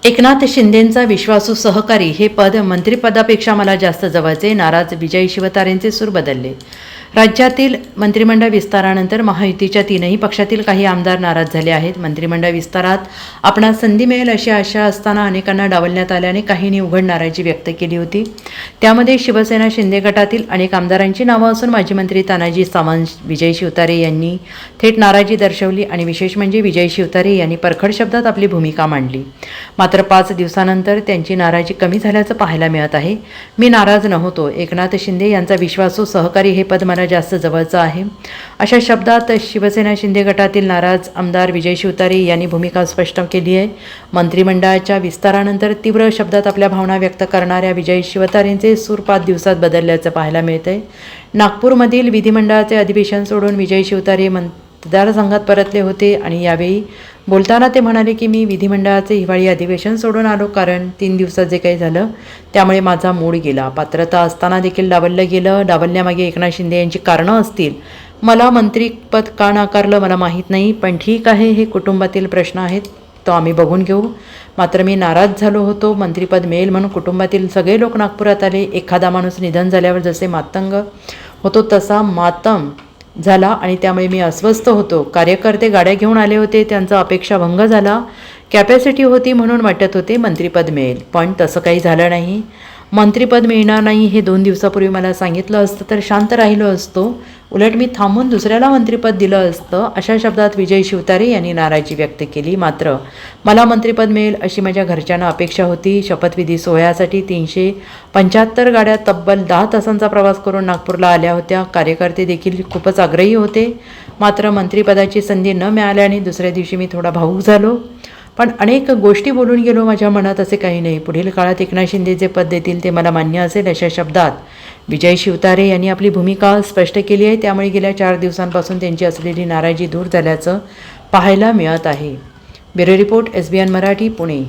एकनाथ शिंदेंचा विश्वासू सहकारी हे पद मंत्रिपदापेक्षा मला जास्त जवळचे, नाराज विजय शिवतारेंचे सूर बदलले. राज्यातील मंत्रिमंडळ विस्तारानंतर महायुतीच्या तीनही पक्षातील काही आमदार नाराज झाले आहेत. मंत्रिमंडळ विस्तारात आपणास संधी मिळेल अशी आशा असताना अनेकांना डावलण्यात आल्याने काहींनी उघड नाराजी व्यक्त केली होती. त्यामध्ये शिवसेना शिंदे गटातील अनेक आमदारांची नावं असून माजी मंत्री तानाजी सावंत, विजय शिवतारे यांनी थेट नाराजी दर्शवली आणि विशेष म्हणजे विजय शिवतारे यांनी परखड शब्दात आपली भूमिका मांडली. मात्र 5 दिवसानंतर त्यांची नाराजी कमी झाल्याचं पाहायला मिळत आहे. मी नाराज नव्हतो. एकनाथ शिंदे यांचा विश्वासू सहकारी हे पद मला जास्त जवळचं आहे, अशा शब्दात शिवसेना शिंदे गटातील नाराज आमदार विजय शिवतारे यांनी भूमिका स्पष्ट केली आहे. मंत्रिमंडळाच्या विस्तारानंतर तीव्र शब्दात आपल्या भावना व्यक्त करणाऱ्या विजय शिवतारेंचे सूर 5 दिवसात बदलल्याचं पाहायला मिळतंय. नागपूरमधील विधिमंडळाचे अधिवेशन सोडून विजय शिवतारे मतदारसंघात परतले होते आणि यावेळी बोलताना ते म्हणाले की मी विधिमंडळाचे हिवाळी अधिवेशन सोडून आलो, कारण 3 दिवसात जे काही झालं त्यामुळे माझा मूड गेला. पात्रता असताना देखील डावललं गेलं. डावलण्यामागे एकनाथ शिंदे यांची कारणं असतील. मला मंत्रिपद का नाकारलं मला माहीत नाही, पण ठीक आहे, हे कुटुंबातील प्रश्न आहेत, तो आम्ही बघून घेऊ. मात्र मी नाराज झालो होतो. मंत्रिपद मिळेल म्हणून कुटुंबातील सगळे लोक नागपुरात आले. एखादा माणूस निधन झाल्यावर जसे मातंग होतो तसा मातम झाला आणि त्यामुळे मी अस्वस्थ होतो. कार्यकर्ते गाड्या घेऊन आले होते, त्यांचा अपेक्षाभंग झाला. कॅपॅसिटी होती म्हणून वाटत होते मंत्रिपद मिळेल, पण तसं काही झालं नाही. मंत्रिपद मिळणार नाही हे 2 दिवसापूर्वी मला सांगितलं असतं तर शांत राहिलो असतो. उलट मी थांबून दुसऱ्याला मंत्रिपद दिलं असतं, अशा शब्दात विजय शिवतारे यांनी नाराजी व्यक्त केली. मात्र मला मंत्रिपद मिळेल अशी माझ्या घरच्यांना अपेक्षा होती. शपथविधी सोहळ्यासाठी 375 गाड्या तब्बल 10 तासांचा प्रवास करून नागपूरला आल्या होत्या. कार्यकर्ते देखील खूपच आग्रही होते. मात्र मंत्रिपदाची संधी न मिळाल्याने दुसऱ्या दिवशी मी थोडा भावूक झालो, पण अनेक गोष्टी बोलून गेलो. माझ्या मनात असे काही नाही. पुढील काळात एकनाथ शिंदे जे पद देतील ते मला मान्य असेल, अशा शब्दात विजय शिवतारे यांनी आपली भूमिका स्पष्ट केली आहे. त्यामुळे गेल्या 4 दिवसांपासून त्यांची असलेली नाराजी दूर झाल्याचं पाहायला मिळत आहे. Bureau report, SBN Marathi, Pune.